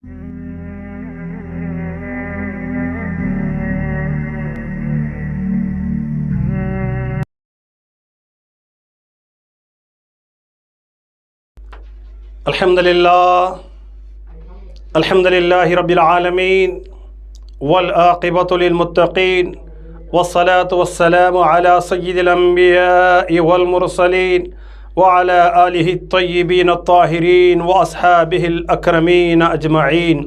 الحمدللہ رب العالمین والعاقبۃ للمتقین والصلاة والسلام علی سید الانبیاء والمرسلین وعلى آلہ الطیبین الطاہرین واصحابہ الاکرمین اجمعین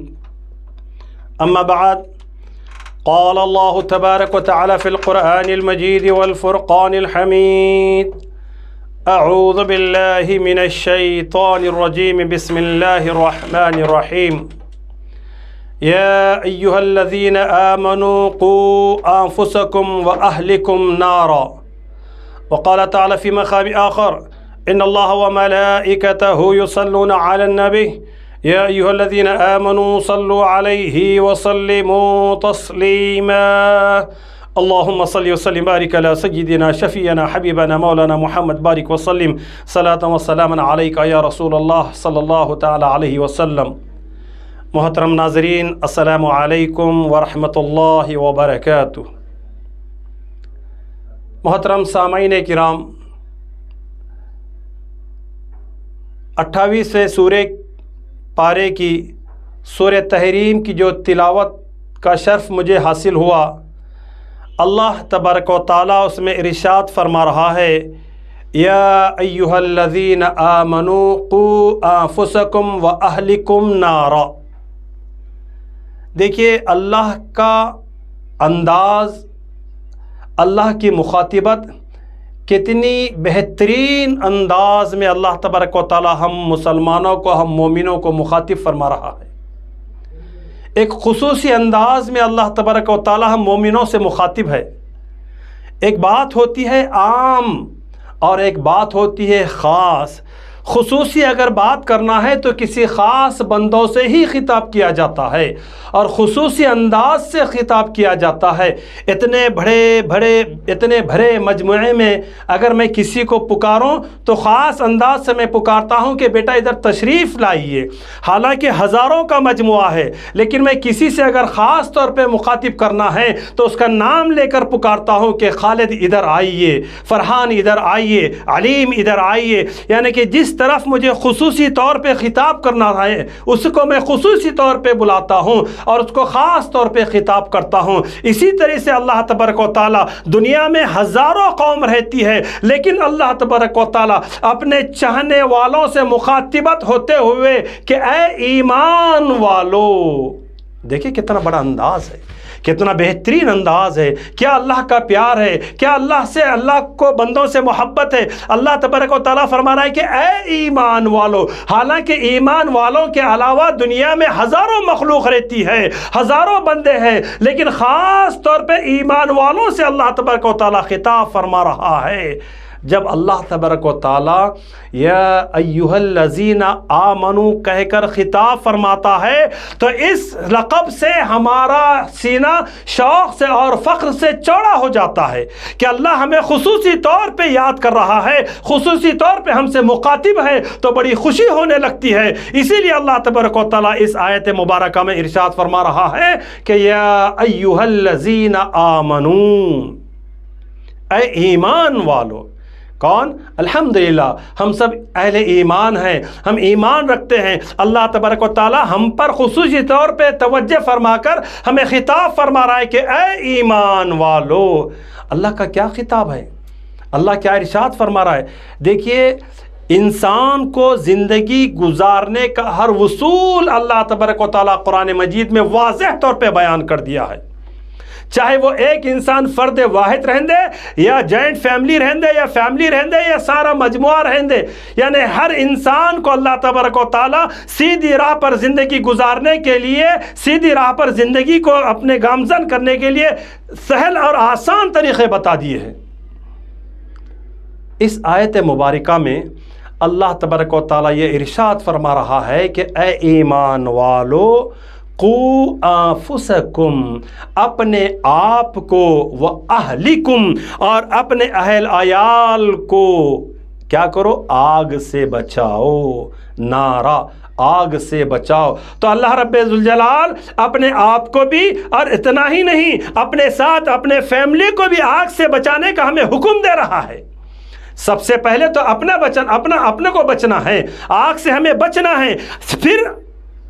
اما بعد قال اللہ تبارک وتعالی فی القرآن المجید والفرقان الحمید اعوذ باللہ من الشیطان الرجیم بسم اللہ الرحمن الرحیم یا ایہا الذین آمنوا قوا انفسکم واہلکم نارا وقال تعالی فی مقام آخر ان اللہ وملائکتہ یصلون علی النبی یا ایہا الذین آمنوا صلوا علیہ وسلموا تسلیما اللهم صل وسلم بارك على سيدنا شفيعنا حبيبنا مولانا محمد بارك وسلم صلاة وسلاما عليك يا رسول الله صلی اللہ تعالی علیہ وسلم۔ محترم ناظرین، السلام علیکم ورحمۃ اللہ وبرکاتہ۔ محترم سامعین کرام، 28ویں سورہ پارے کی سورہ تحریم کی جو تلاوت کا شرف مجھے حاصل ہوا، اللہ تبارک و تعالیٰ اس میں ارشاد فرما رہا ہے یا ایہا الذین آمنوا قوا انفسکم واہلکم نارا۔ دیکھیے اللہ کا انداز، اللہ کی مخاطبت کتنی بہترین انداز میں اللہ تبارک و تعالیٰ ہم مسلمانوں کو، ہم مومنوں کو مخاطب فرما رہا ہے۔ ایک خصوصی انداز میں اللہ تبارک و تعالیٰ ہم مومنوں سے مخاطب ہے۔ ایک بات ہوتی ہے عام اور ایک بات ہوتی ہے خاص۔ خصوصی اگر بات کرنا ہے تو کسی خاص بندوں سے ہی خطاب کیا جاتا ہے اور خصوصی انداز سے خطاب کیا جاتا ہے۔ اتنے بڑے مجموعے میں اگر میں کسی کو پکاروں تو خاص انداز سے میں پکارتا ہوں کہ بیٹا ادھر تشریف لائیے، حالانکہ ہزاروں کا مجموعہ ہے، لیکن میں کسی سے اگر خاص طور پہ مخاطب کرنا ہے تو اس کا نام لے کر پکارتا ہوں کہ خالد ادھر آئیے، فرحان ادھر آئیے، علیم ادھر آئیے، یعنی کہ جس طرف مجھے خصوصی طور پہ خطاب کرنا ہے اس کو میں خصوصی طور پہ بلاتا ہوں اور اس کو خاص طور پہ خطاب کرتا ہوں۔ اسی طرح سے اللہ تبارک و تعالیٰ، دنیا میں ہزاروں قوم رہتی ہے لیکن اللہ تبارک و تعالیٰ اپنے چاہنے والوں سے مخاطبت ہوتے ہوئے کہ اے ایمان والو، دیکھیں کتنا بڑا انداز ہے، کتنا بہترین انداز ہے، کیا اللہ کا پیار ہے، کیا اللہ کو بندوں سے محبت ہے۔ اللہ تبارک و تعالیٰ فرما رہا ہے کہ اے ایمان والو، حالانکہ ایمان والوں کے علاوہ دنیا میں ہزاروں مخلوق رہتی ہے، ہزاروں بندے ہیں، لیکن خاص طور پہ ایمان والوں سے اللہ تبارک و تعالیٰ خطاب فرما رہا ہے۔ جب اللہ تبارک و تعالیٰ یا ایہا الذین آمنوا کہہ کر خطاب فرماتا ہے تو اس لقب سے ہمارا سینہ شوق سے اور فخر سے چوڑا ہو جاتا ہے کہ اللہ ہمیں خصوصی طور پہ یاد کر رہا ہے، خصوصی طور پہ ہم سے مخاطب ہے تو بڑی خوشی ہونے لگتی ہے۔ اسی لیے اللہ تبارک و تعالیٰ اس آیت مبارکہ میں ارشاد فرما رہا ہے کہ یا ایہا الذین آمنوا، اے ایمان والو۔ کون؟ الحمدللہ ہم سب اہل ایمان ہیں، ہم ایمان رکھتے ہیں۔ اللہ تبارک و تعالیٰ ہم پر خصوصی طور پہ توجہ فرما کر ہمیں خطاب فرما رہا ہے کہ اے ایمان والو۔ اللہ کا کیا خطاب ہے، اللہ کیا ارشاد فرما رہا ہے؟ دیکھیے انسان کو زندگی گزارنے کا ہر وصول اللہ تبارک و تعالیٰ قرآن مجید میں واضح طور پہ بیان کر دیا ہے، چاہے وہ ایک انسان فرد واحد رہندے یا جوائنٹ فیملی رہندے یا فیملی رہندے یا سارا مجموعہ رہندے، یعنی ہر انسان کو اللہ تبارک و تعالیٰ سیدھی راہ پر زندگی گزارنے کے لیے، سیدھی راہ پر زندگی کو اپنے گامزن کرنے کے لیے سہل اور آسان طریقے بتا دیے ہیں۔ اس آیت مبارکہ میں اللہ تبارک و تعالیٰ یہ ارشاد فرما رہا ہے کہ اے ایمان والو، قوا انفسکم، اپنے آپ کو، واہلکم، اور اپنے اہل عیال کو کیا کرو؟ آگ سے بچاؤ، نارا، آگ سے بچاؤ۔ تو اللہ رب ذوالجلال اپنے آپ کو بھی اور اتنا ہی نہیں اپنے ساتھ اپنے فیملی کو بھی آگ سے بچانے کا ہمیں حکم دے رہا ہے۔ سب سے پہلے تو اپنے کو بچنا ہے، آگ سے ہمیں بچنا ہے، پھر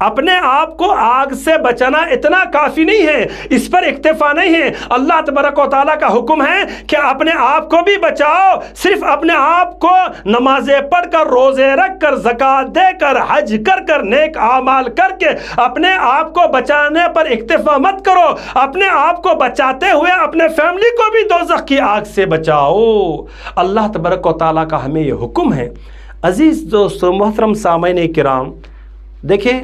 اپنے آپ کو آگ سے بچانا اتنا کافی نہیں ہے، اس پر اکتفا نہیں ہے۔ اللہ تبارک و تعالیٰ کا حکم ہے کہ اپنے آپ کو بھی بچاؤ، صرف اپنے آپ کو نمازیں پڑھ کر، روزے رکھ کر، زکوٰۃ دے کر، حج کر کر، نیک اعمال کر کے اپنے آپ کو بچانے پر اکتفا مت کرو، اپنے آپ کو بچاتے ہوئے اپنے فیملی کو بھی دوزخ کی آگ سے بچاؤ۔ اللہ تبارک و تعالیٰ کا ہمیں یہ حکم ہے۔ عزیز دوستو، محترم سامعین کرام، دیکھیں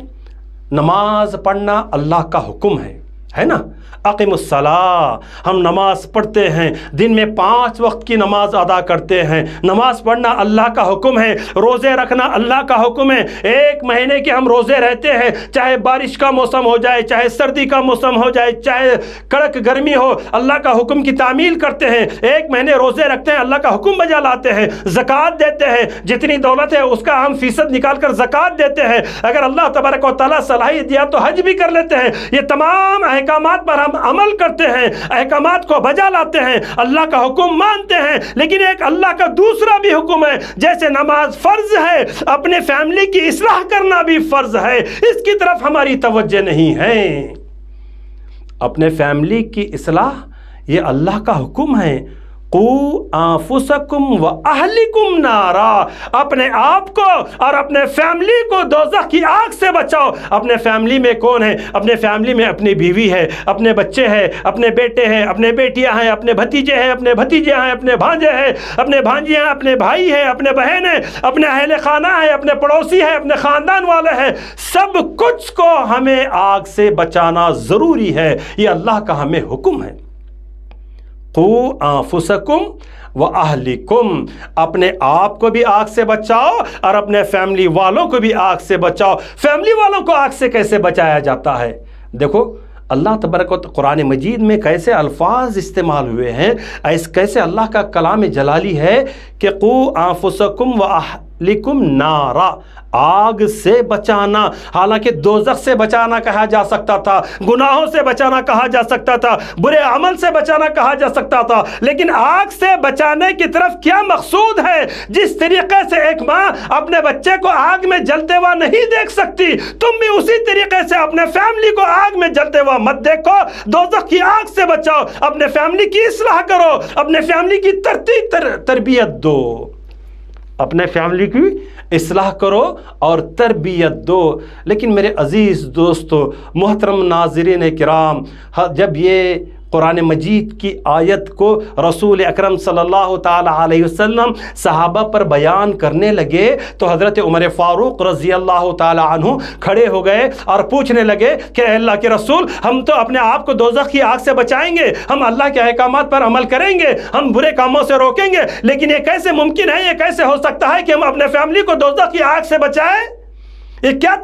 نماز پڑھنا اللہ کا حکم ہے نا؟ اقیم الصلاۃ، ہم نماز پڑھتے ہیں، دن میں 5 وقت کی نماز ادا کرتے ہیں، نماز پڑھنا اللہ کا حکم ہے، روزے رکھنا اللہ کا حکم ہے، 1 مہینے کے ہم روزے رہتے ہیں، چاہے بارش کا موسم ہو جائے، چاہے سردی کا موسم ہو جائے، چاہے کڑک گرمی ہو، اللہ کا حکم کی تعمیل کرتے ہیں، 1 مہینے روزے رکھتے ہیں، اللہ کا حکم بجا لاتے ہیں، زکوٰۃ دیتے ہیں، جتنی دولت ہے اس کا ہم فیصد نکال کر زکوٰۃ دیتے ہیں، اگر اللہ تبارک و تعالیٰ صلاحیت دیا تو حج بھی کر لیتے ہیں۔ یہ تمام احکامات پر ہم عمل کرتے ہیں، احکامات کو بجا لاتے ہیں، اللہ کا حکم مانتے ہیں، لیکن ایک اللہ کا دوسرا بھی حکم ہے، جیسے نماز فرض ہے، اپنے فیملی کی اصلاح کرنا بھی فرض ہے، اس کی طرف ہماری توجہ نہیں ہے۔ اپنے فیملی کی اصلاح یہ اللہ کا حکم ہے۔ قُوا أَنفُسَكُمْ وَأَهْلِكُمْ نَارًا، اپنے آپ کو اور اپنے فیملی کو دوزخ کی آگ سے بچاؤ۔ اپنے فیملی میں کون ہے؟ اپنے فیملی میں اپنی بیوی ہے، اپنے بچے ہیں، اپنے بیٹے ہیں، اپنے بیٹیاں ہیں، اپنے بھتیجے ہیں، اپنے بھتیجے ہیں، اپنے بھانجے ہیں، اپنے بھانجیاں ہیں، اپنے بھائی ہیں، اپنے بہن ہیں، اپنے اہل خانہ ہیں، اپنے پڑوسی ہیں، اپنے خاندان والے ہیں، سب کچھ کو ہمیں آگ سے بچانا ضروری ہے۔ یہ اللہ کا ہمیں حکم ہے۔ قُوا أَنفُسَكُمْ وَأَهْلِكُمْ، اپنے آپ کو بھی آگ سے بچاؤ اور اپنے فیملی والوں کو بھی آگ سے بچاؤ۔ فیملی والوں کو آگ سے کیسے بچایا جاتا ہے؟ دیکھو اللہ تبارک و قرآن مجید میں کیسے الفاظ استعمال ہوئے ہیں، کیسے اللہ کا کلام جلالی ہے کہ قُوا أَنفُسَكُمْ وَأَهْلِكُمْ نَارًا، آگ سے بچانا۔ حالانکہ دوزخ سے بچانا کہا جا سکتا تھا، گناہوں سے بچانا کہا جا سکتا تھا، برے عمل سے بچانا کہا جا سکتا تھا، لیکن آگ سے بچانے کی طرف کیا مقصود ہے؟ جس طریقے سے ایک ماں اپنے بچے کو آگ میں جلتے ہوا نہیں دیکھ سکتی، تم بھی اسی طریقے سے اپنے فیملی کو آگ میں جلتے ہوا مت دیکھو، دوزخ کی آگ سے بچاؤ، اپنے فیملی کی اصلاح کرو، اپنے فیملی کی تربیت دو، اپنے فیملی کی اصلاح کرو اور تربیت دو۔ لیکن میرے عزیز دوستو، محترم ناظرین کرام، جب یہ قرآن مجید کی آیت کو رسول اکرم صلی اللہ تعالی علیہ وسلم صحابہ پر بیان کرنے لگے تو حضرت عمر فاروق رضی اللہ تعالی عنہ کھڑے ہو گئے اور پوچھنے لگے کہ اے اللہ کے رسول، ہم تو اپنے آپ کو دوزخ کی آگ سے بچائیں گے، ہم اللہ کے احکامات پر عمل کریں گے، ہم برے کاموں سے روکیں گے، لیکن یہ کیسے ممکن ہے، یہ کیسے ہو سکتا ہے کہ ہم اپنے فیملی کو دوزخ کی آگ سے بچائیں؟ یہ کیا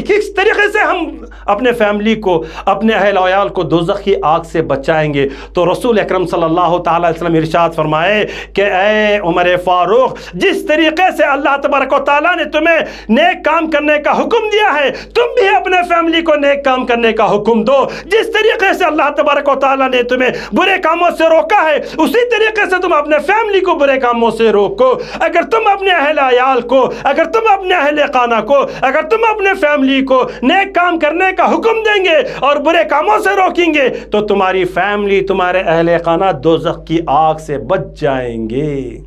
کس طریقے سے ہم اپنے فیملی کو، اپنے اہل وعیال کو دوزخ کی آگ سے بچائیں گے؟ تو رسول اکرم صلی اللہ تعالی علیہ وسلم ارشاد فرمائے کہ اے عمر فاروق، جس طریقے سے اللہ تبارک و تعالیٰ نے تمہیں نیک کام کرنے کا حکم دیا ہے، تم بھی اپنے فیملی کو نیک کام کرنے کا حکم دو۔ جس طریقے سے اللہ تبارک و تعالیٰ نے تمہیں برے کاموں سے روکا ہے، اسی طریقے سے تم اپنے فیملی کو برے کاموں سے روکو۔ اگر تم اپنے اہل عیال کو، اگر تم اپنے اہل خانہ کو، اگر تم اپنے فیملی کو نیک کام کرنے کا حکم دیں گے اور برے کاموں سے روکیں گے تو تمہاری فیملی، تمہارے اہل خانہ دوزخ کی آگ سے بچ جائیں گے۔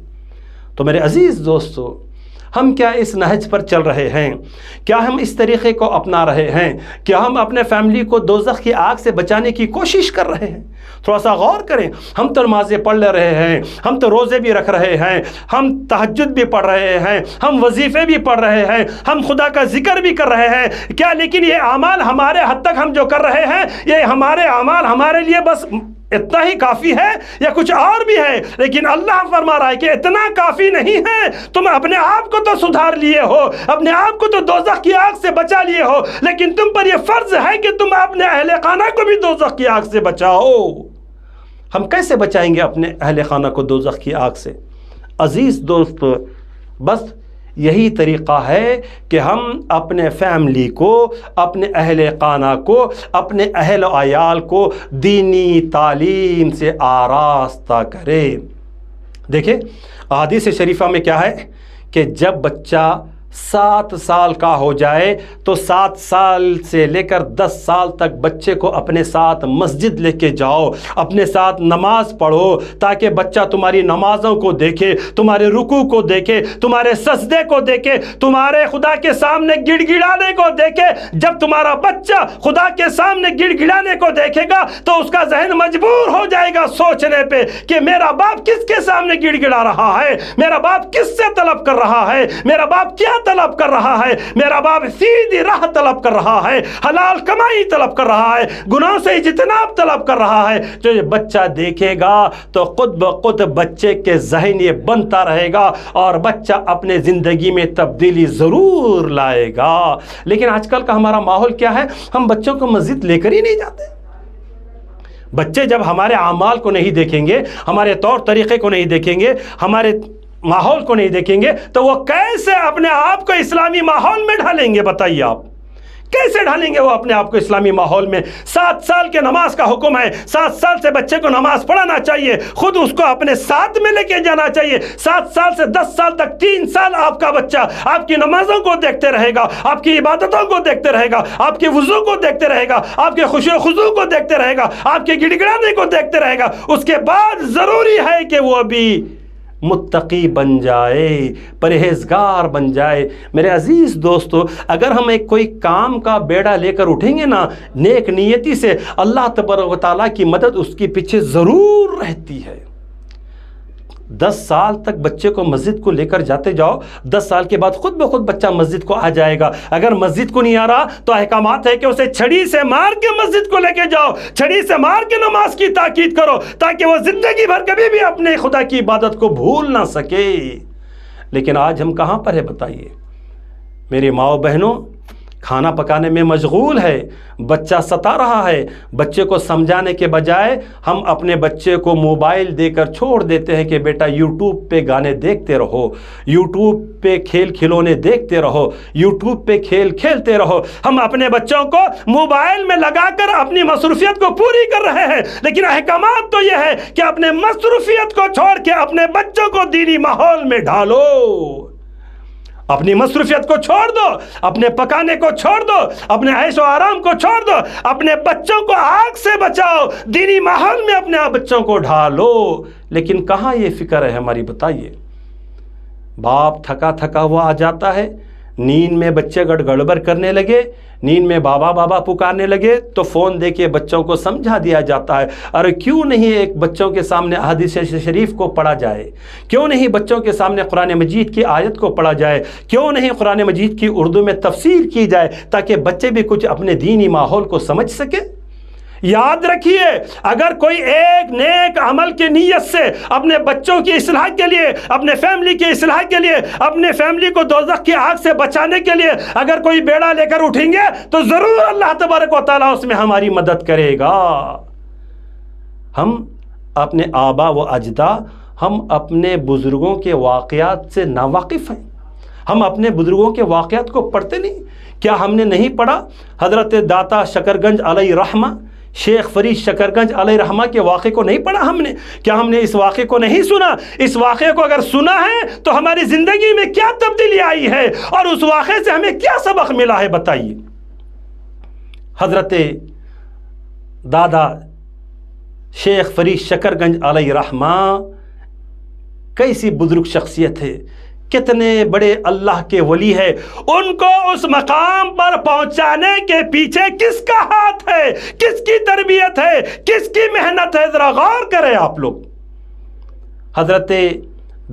تو میرے عزیز دوستو، ہم کیا اس نہج پر چل رہے ہیں؟ کیا ہم اس طریقے کو اپنا رہے ہیں؟ کیا ہم اپنے فیملی کو دوزخ کی آگ سے بچانے کی کوشش کر رہے ہیں؟ تھوڑا سا غور کریں۔ ہم تو نمازیں پڑھ لے رہے ہیں، ہم تو روزے بھی رکھ رہے ہیں، ہم تہجد بھی پڑھ رہے ہیں، ہم وظیفے بھی پڑھ رہے ہیں، ہم خدا کا ذکر بھی کر رہے ہیں، کیا لیکن یہ اعمال ہمارے حد تک ہم جو کر رہے ہیں، یہ ہمارے اعمال ہمارے لیے بس اتنا ہی کافی ہے یا کچھ اور بھی ہے؟ لیکن اللہ فرما رہا ہے کہ اتنا کافی نہیں ہے، تم اپنے آپ کو تو سدھار لیے ہو، اپنے آپ کو تو دوزخ کی آگ سے بچا لیے ہو، لیکن تم پر یہ فرض ہے کہ تم اپنے اہل خانہ کو بھی دوزخ کی آگ سے بچاؤ۔ ہم کیسے بچائیں گے اپنے اہل خانہ کو دوزخ کی آگ سے؟ عزیز دوست، بس یہی طریقہ ہے کہ ہم اپنے فیملی کو، اپنے اہل خانہ کو، اپنے اہل و عیال کو دینی تعلیم سے آراستہ کریں۔ دیکھیں احادیث شریفہ میں کیا ہے کہ جب بچہ 7 سال کا ہو جائے تو 7 سال سے لے کر 10 سال تک بچے کو اپنے ساتھ مسجد لے کے جاؤ، اپنے ساتھ نماز پڑھو، تاکہ بچہ تمہاری نمازوں کو دیکھے، تمہارے رکوع کو دیکھے، تمہارے سجدے کو دیکھے، تمہارے خدا کے سامنے گڑ گڑانے کو دیکھے۔ جب تمہارا بچہ خدا کے سامنے گڑ گڑانے کو دیکھے گا تو اس کا ذہن مجبور ہو جائے گا سوچنے پہ کہ میرا باپ کس کے سامنے گڑ گڑا رہا ہے، میرا باپ کس سے طلب کر رہا ہے، میرا باپ کیا طلب کر رہا ہے، میرا باپ سیدھی راہ طلب کر رہا ہے، حلال کمائی طلب کر رہا ہے، گناہوں سے اجتناب طلب کر رہا ہے۔ جو یہ بچہ دیکھے گا تو خود بخود بچے کے ذہن یہ بنتا رہے گا اور بچہ اپنے زندگی میں تبدیلی ضرور لائے گا۔ لیکن آج کل کا ہمارا ماحول کیا ہے، ہم بچوں کو مسجد لے کر ہی نہیں جاتے۔ بچے جب ہمارے اعمال کو نہیں دیکھیں گے، ہمارے طور طریقے کو نہیں دیکھیں گے، ہمارے ماحول کو نہیں دیکھیں گے تو وہ کیسے اپنے آپ کو اسلامی ماحول میں ڈھالیں گے؟ بتائیے آپ کیسے ڈھالیں گے وہ اپنے آپ کو اسلامی ماحول میں؟ 7 سال کے نماز کا حکم ہے، 7 سال سے بچے کو نماز پڑھانا چاہیے، خود اس کو اپنے ساتھ میں لے کے جانا چاہیے۔ 7 سال سے 10 سال تک 3 سال آپ کا بچہ آپ کی نمازوں کو دیکھتے رہے گا، آپ کی عبادتوں کو دیکھتے رہے گا، آپ کے وضو کو دیکھتے رہے گا، آپ کے خشوع و خضوع کو دیکھتے رہے گا، آپ کے گڑ گڑانے کو دیکھتے رہے گا۔ اس کے بعد ضروری ہے کہ وہ بھی متقی بن جائے، پرہیزگار بن جائے۔ میرے عزیز دوستو، اگر ہم ایک کوئی کام کا بیڑا لے کر اٹھیں گے نا نیک نیتی سے، اللہ تبارک و تعالیٰ کی مدد اس کے پیچھے ضرور رہتی ہے۔ 10 سال تک بچے کو مسجد کو لے کر جاتے جاؤ، 10 سال کے بعد خود بخود بچہ مسجد کو آ جائے گا۔ اگر مسجد کو نہیں آ رہا تو احکامات ہے کہ اسے چھڑی سے مار کے مسجد کو لے کے جاؤ، چھڑی سے مار کے نماز کی تاکید کرو، تاکہ وہ زندگی بھر کبھی بھی اپنے خدا کی عبادت کو بھول نہ سکے۔ لیکن آج ہم کہاں پر ہے بتائیے؟ میری ماؤں بہنوں، کھانا پکانے میں مشغول ہے، بچہ ستا رہا ہے، بچے کو سمجھانے کے بجائے ہم اپنے بچے کو موبائل دے کر چھوڑ دیتے ہیں کہ بیٹا یوٹیوب پہ گانے دیکھتے رہو، یوٹیوب پہ کھیل کھلونے دیکھتے رہو، یوٹیوب پہ کھیل کھیلتے رہو۔ ہم اپنے بچوں کو موبائل میں لگا کر اپنی مصروفیت کو پوری کر رہے ہیں، لیکن احکامات تو یہ ہے کہ اپنے مصروفیت کو چھوڑ کے اپنے بچوں کو دینی ماحول میں ڈالو۔ اپنی مصروفیت کو چھوڑ دو، اپنے پکانے کو چھوڑ دو، اپنے عیش و آرام کو چھوڑ دو، اپنے بچوں کو آگ سے بچاؤ، دینی ماحول میں اپنے بچوں کو ڈھالو۔ لیکن کہاں یہ فکر ہے ہماری؟ بتائیے۔ باپ تھکا تھکا ہوا آ جاتا ہے، نیند میں بچے گڑبڑ کرنے لگے، نیند میں بابا بابا پکارنے لگے تو فون دے کے بچوں کو سمجھا دیا جاتا ہے۔ اور کیوں نہیں ایک بچوں کے سامنے احادیث شریف کو پڑھا جائے؟ کیوں نہیں بچوں کے سامنے قرآن مجید کی آیت کو پڑھا جائے؟ کیوں نہیں قرآن مجید کی اردو میں تفسیر کی جائے تاکہ بچے بھی کچھ اپنے دینی ماحول کو سمجھ سکے؟ یاد رکھیے، اگر کوئی ایک نیک عمل کی نیت سے اپنے بچوں کی اصلاح کے لیے، اپنے فیملی کی اصلاح کے لیے، اپنے فیملی کو دوزخ کی آگ سے بچانے کے لیے اگر کوئی بیڑا لے کر اٹھیں گے تو ضرور اللہ تبارک و تعالیٰ اس میں ہماری مدد کرے گا۔ ہم اپنے آبا و اجداد، ہم اپنے بزرگوں کے واقعات سے ناواقف ہیں، ہم اپنے بزرگوں کے واقعات کو پڑھتے نہیں۔ کیا ہم نے نہیں پڑھا حضرت داتا شکرگنج علیہ رحمہ، شیخ فرید شکرگنج علیہ رحمہ کے واقعے کو نہیں پڑھا ہم نے؟ کیا ہم نے اس واقعے کو نہیں سنا؟ اس واقعے کو اگر سنا ہے تو ہماری زندگی میں کیا تبدیلی آئی ہے اور اس واقعے سے ہمیں کیا سبق ملا ہے؟ بتائیے۔ حضرت دادا شیخ فرید شکرگنج علیہ رحمہ کیسی بزرگ شخصیت ہے، کتنے بڑے اللہ کے ولی ہے، ان کو اس مقام پر پہنچانے کے پیچھے کس کا ہاتھ ہے، کس کی تربیت ہے، کس کی محنت ہے؟ ذرا غور کریں آپ لوگ۔ حضرت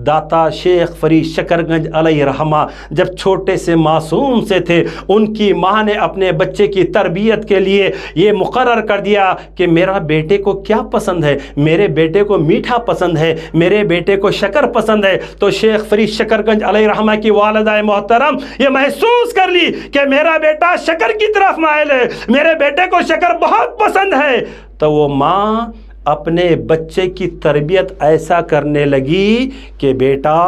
داتا شیخ فرید شکرگنج علیہ رحمہ جب چھوٹے سے معصوم سے تھے، ان کی ماں نے اپنے بچے کی تربیت کے لیے یہ مقرر کر دیا کہ میرا بیٹے کو کیا پسند ہے، میرے بیٹے کو میٹھا پسند ہے، میرے بیٹے کو شکر پسند ہے۔ تو شیخ فرید شکرگنج علیہ رحمہ کی والدہ محترم یہ محسوس کر لی کہ میرا بیٹا شکر کی طرف مائل ہے، میرے بیٹے کو شکر بہت پسند ہے، تو وہ ماں اپنے بچے کی تربیت ایسا کرنے لگی کہ بیٹا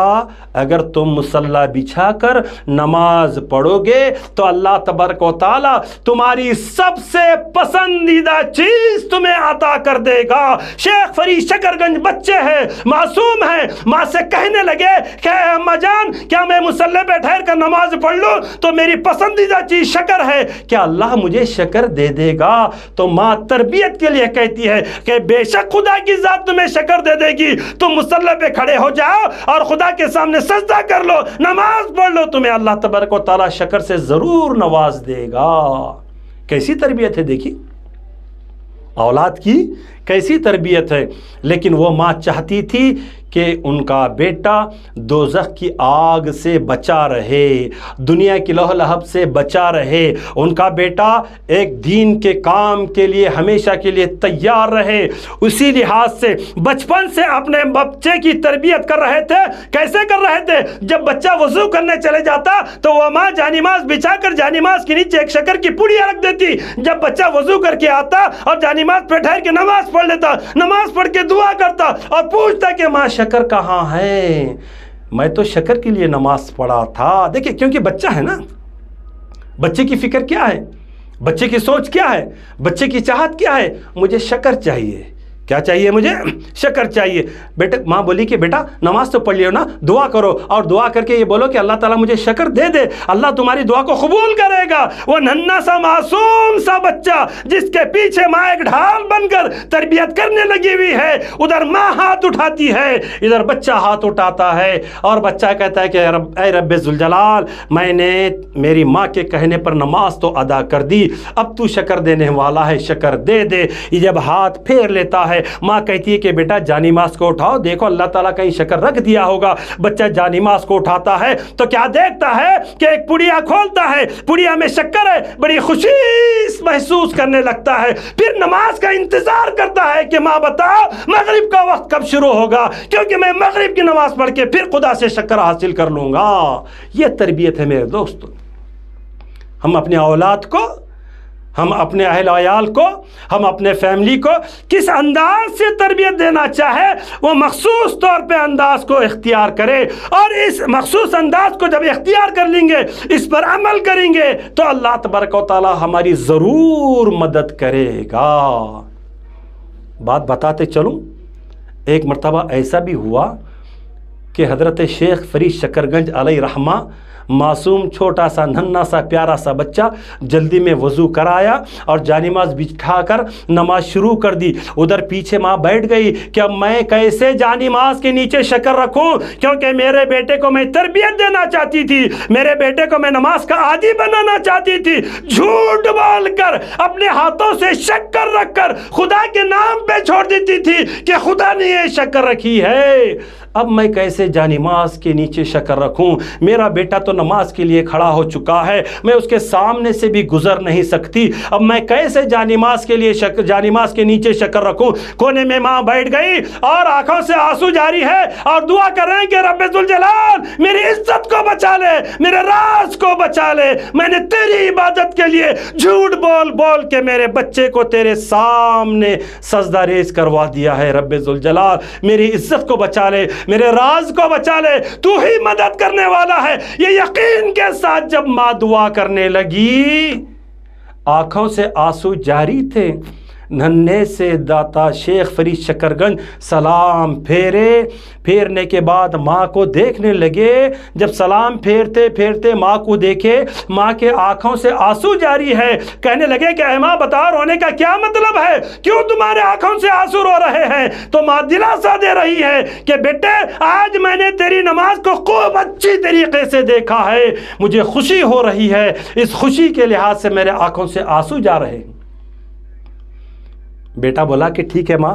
اگر تم مصلی بچھا کر نماز پڑھو گے تو اللہ تبارک و تعالی تمہاری سب سے پسندیدہ چیز تمہیں عطا کر دے گا۔ شیخ فرید شکر گنج بچے ہیں، معصوم ہیں، ماں سے کہنے لگے کہ اے اماں جان کیا میں مصلی پہ ٹھہر کر نماز پڑھ لوں تو میری پسندیدہ چیز شکر ہے، کیا اللہ مجھے شکر دے دے گا؟ تو ماں تربیت کے لیے کہتی ہے کہ بے شک خدا کی ذات تمہیں شکر دے دے گی، تم مصلی پہ کھڑے ہو جاؤ اور خدا کے سامنے سجدہ کر لو، نماز پڑھ لو، تمہیں اللہ تبارک و تعالی شکر سے ضرور نواز دے گا۔ کیسی تربیت ہے دیکھیے، اولاد کی کیسی تربیت ہے۔ لیکن وہ ماں چاہتی تھی کہ ان کا بیٹا دوزخ کی آگ سے بچا رہے، دنیا کی لہو لہب سے بچا رہے، ان کا بیٹا ایک دین کے کام کے لیے ہمیشہ کے لیے تیار رہے۔ اسی لحاظ سے بچپن سے اپنے بچے کی تربیت کر رہے تھے۔ کیسے کر رہے تھے؟ جب بچہ وضو کرنے چلے جاتا تو وہ ماں جانماز بچھا کر جانماز کے نیچے ایک شکر کی پوڑیاں رکھ دیتی۔ جب بچہ وضو کر کے آتا اور جانماز پہ ٹھہر کے نماز پڑھ لیتا، نماز پڑھ کے دعا کرتا اور پوچھتا کہ ماں شکر کہاں ہے؟ میں تو شکر کے لیے نماز پڑھا تھا۔ دیکھیں کیونکہ بچہ ہے نا، بچے کی فکر کیا ہے، بچے کی سوچ کیا ہے، بچے کی چاہت کیا ہے؟ مجھے شکر چاہیے۔ کیا چاہیے؟ مجھے شکر چاہیے۔ بیٹا ماں بولی کہ بیٹا نماز تو پڑھ لیو نا، دعا کرو اور دعا کر کے یہ بولو کہ اللہ تعالیٰ مجھے شکر دے دے، اللہ تمہاری دعا کو قبول کرے گا۔ وہ ننھا سا معصوم سا بچہ جس کے پیچھے ماں ایک ڈھال بن کر تربیت کرنے لگی ہوئی ہے، ادھر ماں ہاتھ اٹھاتی ہے، ادھر بچہ ہاتھ اٹھاتا ہے اور بچہ کہتا ہے کہ اے رب ذوالجلال، میں نے میری ماں کے کہنے پر نماز تو ادا کر دی، اب تو شکر دینے والا ہے، شکر دے دے۔ یہ جب ہاتھ پھیر لیتا ہے ماں کہتی ہے کہ بیٹا جانماز کو اٹھاؤ، دیکھو اللہ تعالیٰ کہیں شکر رکھ دیا ہوگا۔ بچہ جانماز کو اٹھاتا ہے تو کیا دیکھتا ہے کہ ایک پڑیا کھولتا ہے، پڑیا میں شکر ہے، بڑی خوشی محسوس کرنے لگتا ہے، پھر نماز کا انتظار کرتا ہے کہ ماں بتاؤ مغرب کا وقت کب شروع ہوگا، کیونکہ میں مغرب کی نماز پڑھ کے پھر خدا سے شکر حاصل کر لوں گا۔ یہ تربیت ہے میرے دوستو۔ ہم اپنے اولاد کو، ہم اپنے اہل عیال کو، ہم اپنے فیملی کو کس انداز سے تربیت دینا چاہے وہ مخصوص طور پہ انداز کو اختیار کرے، اور اس مخصوص انداز کو جب اختیار کر لیں گے، اس پر عمل کریں گے تو اللہ تبارک و تعالی ہماری ضرور مدد کرے گا۔ بات بتاتے چلوں، ایک مرتبہ ایسا بھی ہوا کہ حضرت شیخ فرید شکر گنج علیہ رحمہ، معصوم چھوٹا سا ننھا سا پیارا سا بچہ جلدی میں وضو کرایا اور جانماز بچھا کر نماز شروع کر دی۔ ادھر پیچھے ماں بیٹھ گئی کہ اب میں کیسے جانماز کے نیچے شکر رکھوں، کیونکہ میرے بیٹے کو میں تربیت دینا چاہتی تھی، میرے بیٹے کو میں نماز کا عادی بنانا چاہتی تھی۔ جھوٹ بول کر اپنے ہاتھوں سے شکر رکھ کر خدا کے نام پہ چھوڑ دیتی تھی کہ خدا نے یہ شکر رکھی ہے، اب میں کیسے جانماز کے نیچے شکر رکھوں؟ میرا بیٹا تو نماز کے لیے کھڑا ہو چکا ہے، میں اس کے سامنے سے بھی گزر نہیں سکتی، اب میں کیسے جانماز کے لیے جانماز کے نیچے شکر رکھوں؟ کونے میں ماں بیٹھ گئی اور آنکھوں سے آنسو جاری ہے اور دعا کر رہے ہیں کہ رب ذوالجلال میری عزت کو بچا لے، میرے راز کو بچا لے، میں نے تیری عبادت کے لیے جھوٹ بول بول کے میرے بچے کو تیرے سامنے سجدہ ریز کروا دیا ہے، رب ذوالجلال میری عزت کو بچا لے، میرے راز کو بچا لے، تو ہی مدد کرنے والا ہے۔ یہ یقین کے ساتھ جب ماں دعا کرنے لگی، آنکھوں سے آنسو جاری تھے، ننھے سے داتا شیخ فرید شکر گنج سلام پھیرنے کے بعد ماں کو دیکھنے لگے۔ جب سلام پھیرتے پھیرتے ماں کو دیکھے، ماں کے آنکھوں سے آنسو جاری ہے، کہنے لگے کہ اے ماں بتا رونے کا کیا مطلب ہے، کیوں تمہارے آنکھوں سے آنسو رو رہے ہیں؟ تو ماں دلاسا دے رہی ہے کہ بیٹے آج میں نے تیری نماز کو خوب اچھی طریقے سے دیکھا ہے، مجھے خوشی ہو رہی ہے، اس خوشی کے لحاظ سے میرے آنکھوں سے آنسو جا رہے ہیں۔ بیٹا بولا کہ ٹھیک ہے ماں،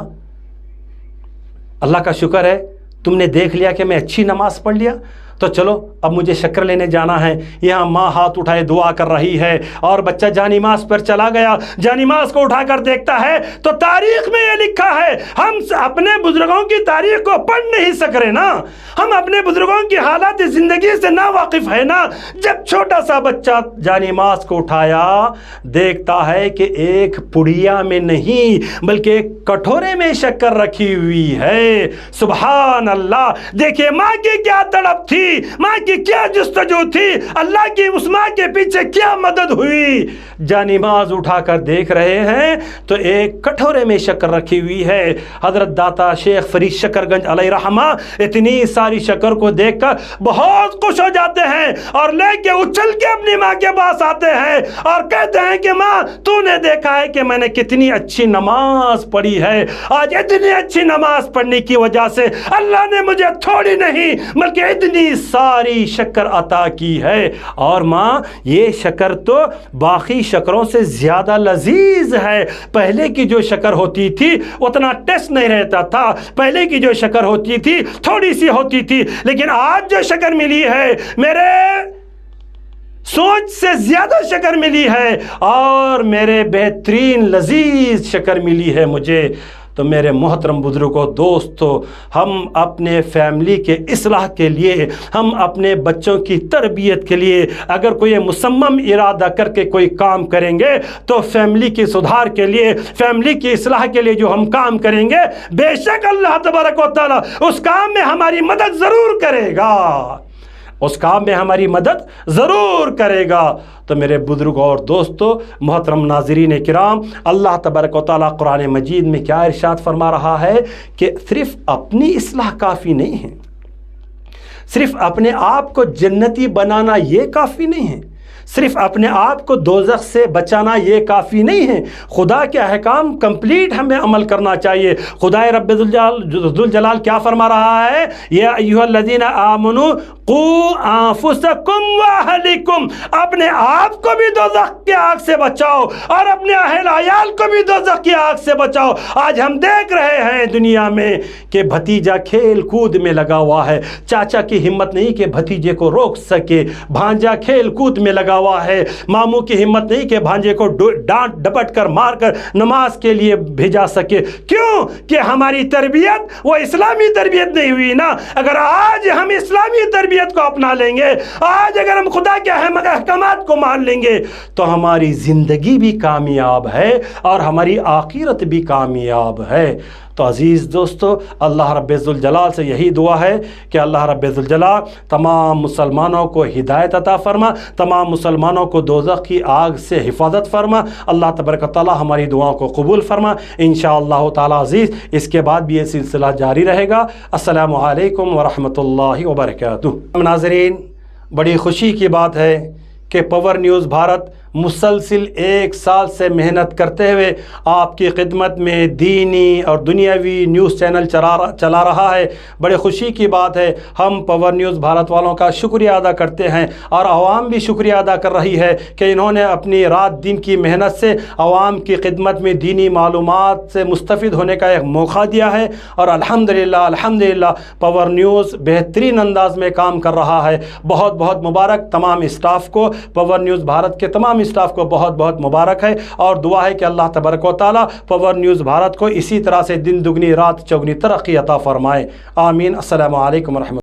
اللہ کا شکر ہے تم نے دیکھ لیا کہ میں اچھی نماز پڑھ لیا، تو چلو اب مجھے شکر لینے جانا ہے. یہاں ماں ہاتھ اٹھائے دعا کر رہی ہے اور بچہ جانماز پر چلا گیا. جانماز کو اٹھا کر دیکھتا ہے تو تاریخ میں یہ لکھا ہے. ہم اپنے بزرگوں کی تاریخ کو پڑھ نہیں سک رہے نا, ہم اپنے بزرگوں کی حالات زندگی سے نا واقف ہے نا. جب چھوٹا سا بچہ جانماز کو اٹھایا, دیکھتا ہے کہ ایک پڑیا میں نہیں بلکہ ایک کٹورے میں شکر رکھی ہوئی ہے. سبحان اللہ. دیکھیے ماں کی کیا تڑپ تھی, ماں کی کیا جستجو تھی, اللہ کی اس ماں کے پیچھے کیا مدد ہوئی. جانماز اٹھا کر دیکھ رہے ہیں تو ایک کٹورے میں شکر رکھی ہوئی ہے. حضرت داتا شیخ فرید شکر گنج علیہ رحمہ اتنی ساری شکر کو دیکھ کر بہت خوش ہو جاتے ہیں اور لے کے اچھل کے اپنی ماں کے پاس آتے ہیں اور کہتے ہیں کہ ماں تو نے دیکھا ہے کہ میں نے کتنی اچھی نماز پڑھی ہے. آج اتنی اچھی نماز پڑھنے کی وجہ سے اللہ نے مجھے تھوڑی نہیں بلکہ اتنی ساری شکر عطا کی ہے. اور ماں یہ شکر تو باقی شکروں سے زیادہ لذیذ ہے. پہلے کی جو شکر ہوتی تھی اتنا ٹیسٹ نہیں رہتا تھا, پہلے کی جو شکر ہوتی تھی تھوڑی سی ہوتی تھی, لیکن آج جو شکر ملی ہے میرے سوچ سے زیادہ شکر ملی ہے اور میرے بہترین لذیذ شکر ملی ہے مجھے. تو میرے محترم بزرگوں, دوستو, ہم اپنے فیملی کے اصلاح کے لیے, ہم اپنے بچوں کی تربیت کے لیے اگر کوئی مصمم ارادہ کر کے کوئی کام کریں گے تو فیملی کی سدھار کے لیے, فیملی کی اصلاح کے لیے جو ہم کام کریں گے بے شک اللہ تبارک و تعالی اس کام میں ہماری مدد ضرور کرے گا, اس کام میں ہماری مدد ضرور کرے گا. تو میرے بزرگوں اور دوستو, محترم ناظرین کرام, اللہ تبارک و تعالیٰ قرآن مجید میں کیا ارشاد فرما رہا ہے کہ صرف اپنی اصلاح کافی نہیں ہے, صرف اپنے آپ کو جنتی بنانا یہ کافی نہیں ہے, صرف اپنے آپ کو دوزخ سے بچانا یہ کافی نہیں ہے. خدا کے احکام کمپلیٹ ہمیں عمل کرنا چاہیے. خدا رب ذوالجلال کیا فرما رہا ہے, یا ایھا الذین آمنوا قوا انفسکم واہلکم, اپنے آپ کو بھی دوزخ کی آگ سے بچاؤ اور اپنے اہل عیال کو بھی دوزخ کی آگ سے بچاؤ. آج ہم دیکھ رہے ہیں دنیا میں کہ بھتیجا کھیل کود میں لگا ہوا ہے, چاچا کی ہمت نہیں کہ بھتیجے کو روک سکے, بھانجا کھیل کود میں لگا ہوا ہے, ماموں کی ہمت نہیں کہ بھانجے کو ڈانٹ ڈپٹ کر مار کر نماز کے لیے بھیجا سکے. کیوں کہ ہماری تربیت وہ اسلامی تربیت نہیں ہوئی نا. اگر آج ہم اسلامی تربیت کو اپنا لیں گے, آج اگر ہم خدا کے احکامات کو مان لیں گے تو ہماری زندگی بھی کامیاب ہے اور ہماری آخرت بھی کامیاب ہے. تو عزیز دوستو, اللہ رب ذوالجلال سے یہی دعا ہے کہ اللہ رب ذوالجلال تمام مسلمانوں کو ہدایت عطا فرما, تمام مسلمانوں کو دوزخ کی آگ سے حفاظت فرما. اللہ تبارک و تعالی ہماری دعاؤں کو قبول فرما انشاءاللہ تعالی. عزیز, اس کے بعد بھی یہ سلسلہ جاری رہے گا. السلام علیکم ورحمۃ اللہ وبرکاتہ. ناظرین, بڑی خوشی کی بات ہے کہ پاور نیوز بھارت مسلسل 1 سال سے محنت کرتے ہوئے آپ کی خدمت میں دینی اور دنیاوی نیوز چینل چلا رہا ہے. بڑے خوشی کی بات ہے. ہم پاور نیوز بھارت والوں کا شکریہ ادا کرتے ہیں اور عوام بھی شکریہ ادا کر رہی ہے کہ انہوں نے اپنی رات دن کی محنت سے عوام کی خدمت میں دینی معلومات سے مستفید ہونے کا ایک موقع دیا ہے. اور الحمدللہ پاور نیوز بہترین انداز میں کام کر رہا ہے. بہت بہت مبارک تمام اسٹاف کو, پاور نیوز بھارت کے تمام اسٹاف کو بہت بہت مبارک ہے. اور دعا ہے کہ اللہ تبارک و تعالی پاور نیوز بھارت کو اسی طرح سے دن دگنی رات چوگنی ترقی عطا فرمائے. آمین. السلام علیکم ورحمۃ اللہ.